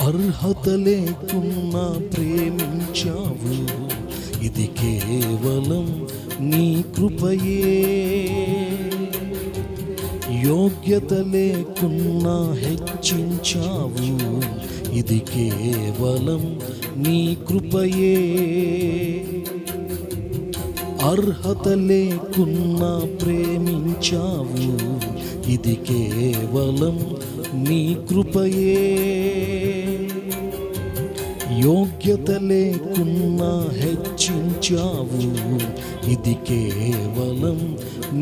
అర్హత లేకున్నా ప్రేమించావు, ఇది కేవలం నీ కృపయే. యోగ్యత లేకున్నా హెచ్చించావు, ఇది కేవలం నీ కృపయే. అర్హత లేకున్నా ప్రేమించావు, ఇది కేవలం నీ కృపయే. యోగ్యత లేకున్నా హెచ్చించావు, ఇది కేవలం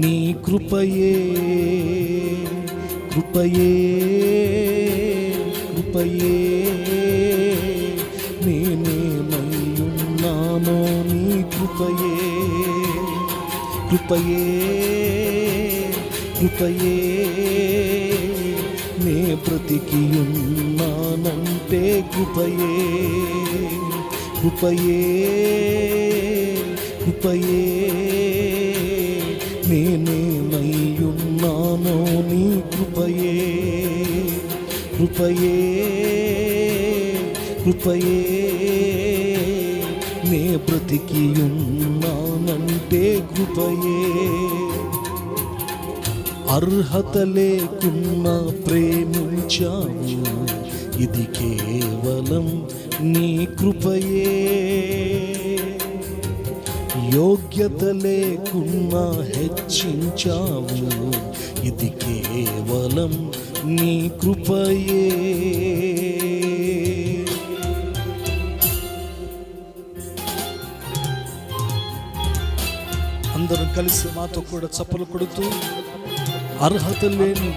నీ కృపయే. కృపయే కృపయే నేనేమయ్యున్నానో నీ కృపయే. కృపయే కృపయే నే బ్రతికియున్నానంటే కృపయే. కృపయే కృపయే నేనేమయ్యున్నానో నీ కృపయే. కృపయే కృపయే నే బ్రతికియున్నానంటే కృపయే. అర్హత లేకున్నా ప్రేమించావు, ఇది కేవలం నీ కృపయే. యోగ్యత లేకున్నా హెచ్చించావు, ఇది కేవలం నీ కృపయే. అందరం కలిసి మాతో కూడా చప్పలు కొడుతూ, అర్హత లేని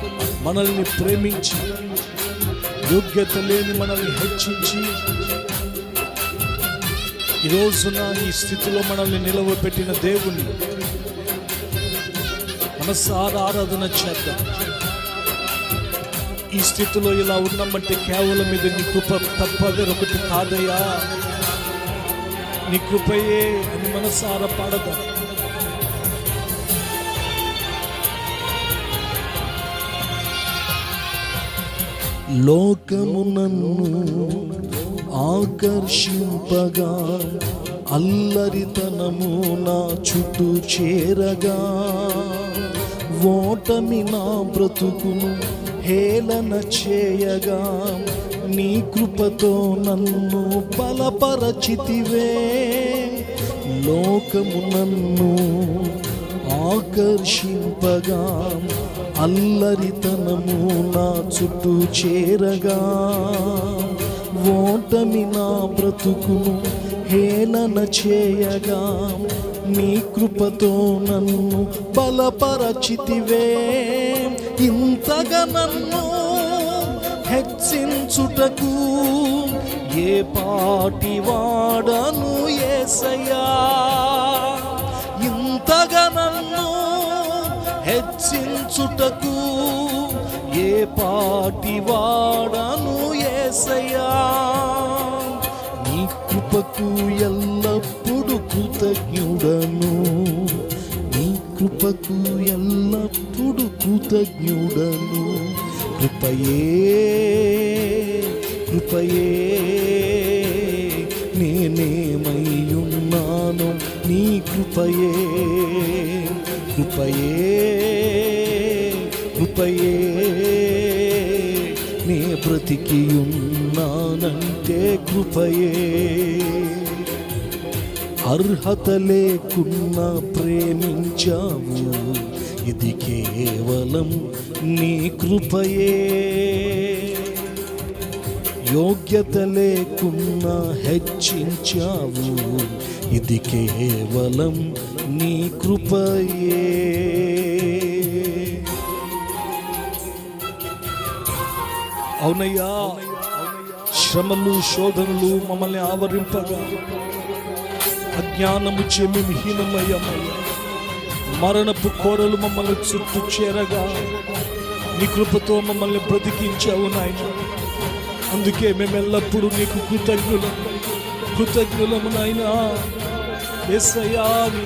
మనల్ని ప్రేమించి, యోగ్యత లేని మనల్ని హెచ్చించి, ఈ రోజున ఈ స్థితిలో మనల్ని నిలవబెట్టిన దేవుని మనసారా ఆరాధన చేద్దాం. ఈ స్థితిలో ఇలా ఉన్నామంటే కేవలం ఇది నీ కృప తప్ప వేరొకటి కాదయ్యా. నీ కృపయే అని మనసారా పాడదాం. లోకము నన్ను ఆకర్షింపగా, అల్లరితనము నా చుట్టూ చేరగా, ఓటమి నా బ్రతుకును హేళన చేయగా, నీ కృపతో నన్ను బలపరచితివే. లోకము నన్ను ఆకర్షింపగా, అల్లరితనము నా చుట్టూ చేరగా, ఓటమి నా బ్రతుకును హేళన చేయగా, నీ కృపతో నన్ను బలపరచితివే. ఇంతగా నన్ను హెచ్చించుటకు ఏ పాటి వాడను యేసయ్యా. ఇంతగా నన్ను హెచ్చించుటకు ఏ పాటి వాడను యేసయ్యా. నీ కృపకు ఎల్లప్పుడు కృతజ్ఞుడను, నీ కృపకు ఎల్లప్పుడు కృతజ్ఞుడను. కృపయే కృపయే నేనేమయ్యున్నాను నీ కృపయే. కృపయే కృపయే నే బ్రతికియున్నానంటే కృపయే. అర్హత లేకున్నా ప్రేమించావు, ఇది కేవలం నీ కృపయే. యోగ్యత లేకున్నా హెచ్చించావు, ఇది కేవలం నీ కృపయే. అవునయ్యా, శ్రమలు శోధనలు మమ్మల్ని ఆవరింపగా, అజ్ఞానము చే మేము హీనమయ్యామయ్యా. మరణపు కోరలు మమ్మల్ని చుట్టూ చేరగా, నీ కృపతో మమ్మల్ని బ్రతికించావు నాయన. అందుకే మేము ఎల్లప్పుడూ నీకు కృతజ్ఞులము నాయనా. యేసయ్యా, నీ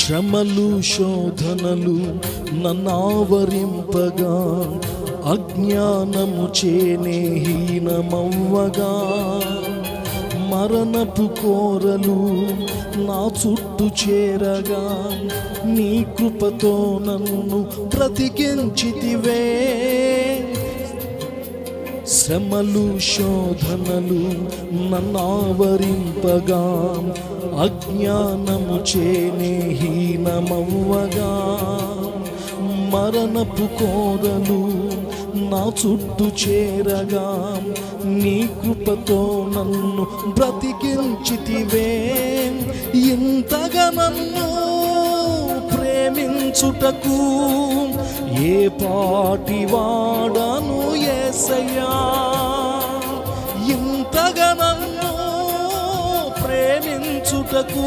శ్రమలు శోధనలు నన్నావరింపగా, అజ్ఞానము చేనే హీనమవ్వగా, మరణపు కోరలు నా చుట్టూ చేరగా, నీ కృపతో నన్ను బ్రతికించితివే. శ్రమలు శోధనలు నన్నావరింపగా, అజ్ఞానము చేనే హీనమవ్వగా, మరణపు కోరలు నా చుట్టూ చేరగా, నీ కృపతో నన్ను బ్రతికించితివే. ఇంతగా నన్ను ప్రేమించుటకు ఏ పాటి వాడను యేసయ్యా. ఇంతగా నన్ను ప్రేమించుటకు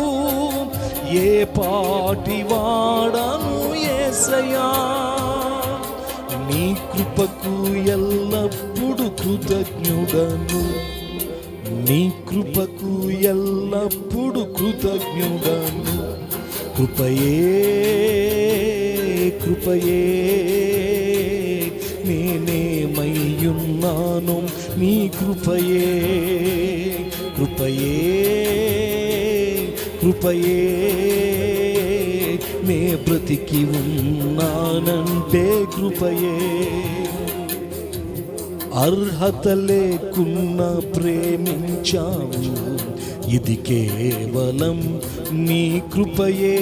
ఏ పాటి వాడను యేసయ్యా. నీ కృపకు ఎల్లప్పుడు కృతజ్ఞుడను, నీ కృపకు ఎల్లప్పుడు కృతజ్ఞుడను. కృపయే కృపయే నేనేమయ్యున్నాను, నీ కృపయే కృపయే కృపయే నే బ్రతికి ఉన్నానంటే కృపయే. అర్హత లేకున్నా ప్రేమించావు, ఇది కేవలం నీ కృపయే.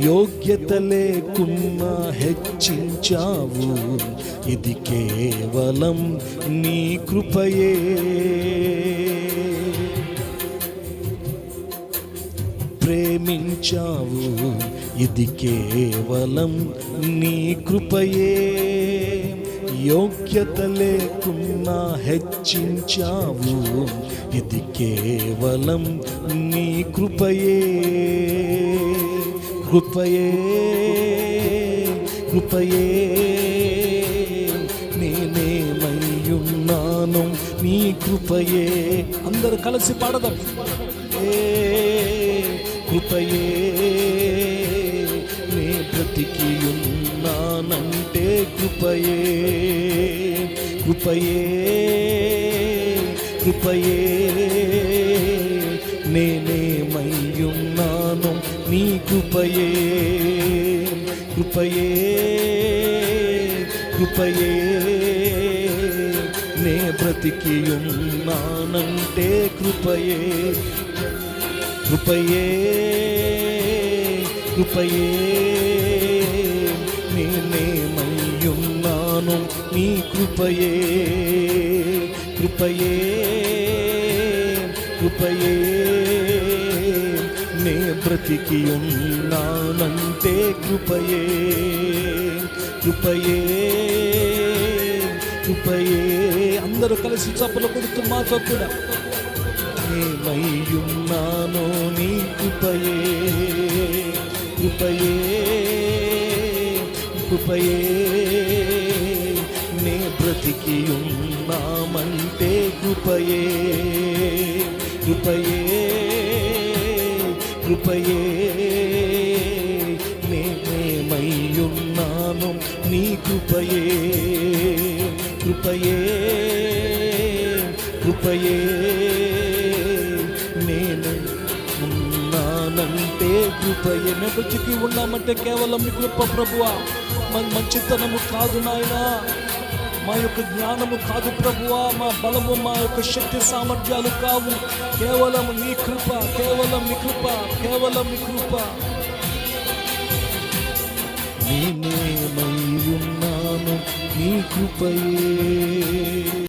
యోగ్యత లేకున్నా హెచ్చించావు, ఇది కేవలం నీ కృపయే. ప్రేమించావు, ఇది కేవలం నీ కృపయే. యోగ్యత లేకున్నా హెచ్చించావు, ఇది కేవలం నీ కృపయే. కృపయే కృపయే నేనేమయ్యున్నాను, నీ కృపయే. అందరూ కలిసి పాడదాం. కృపయే నే బ్రతికి ఉన్నానంటే కృపయే కృపయే కృపయే నేనేమయ్యున్నాను, నీ కృపయే కృపయే కృపయే నే బ్రతికి ఉన్నానంటే కృపయే కృపయే కృపయే నేనేమయ్యున్నాను, నీ కృపయే కృపయే కృపయే నే బ్రతికి ఉన్నానంటే కృపయే కృపయే కృపయే. అందరూ కలిసి చప్పలు కొడుతూ మాతో కూడా నేనయ్యున్నాను, నీ కృపయే కృపయే కృపయే నే బ్రతికి ఉన్నామంటే కృపయే కృపయే కృపయే నేనేమయ్యున్నాను, నీ కృపయే కృపయే కృపయే నేను ఉన్నానంటే కృపయే. మేము బ్రతికి ఉన్నామంటే కేవలం నీ కృప ప్రభువా. మా మంచితనము కాదు నాయనా, మా యొక్క జ్ఞానము కాదు ప్రభువా, మా బలము మా యొక్క శక్తి సామర్థ్యాలు కావు. కేవలం నీ కృప, కేవలం నీ కృప, కేవలం నీ కృప. నేనేమయ్యున్నాను, నీ కృపయే.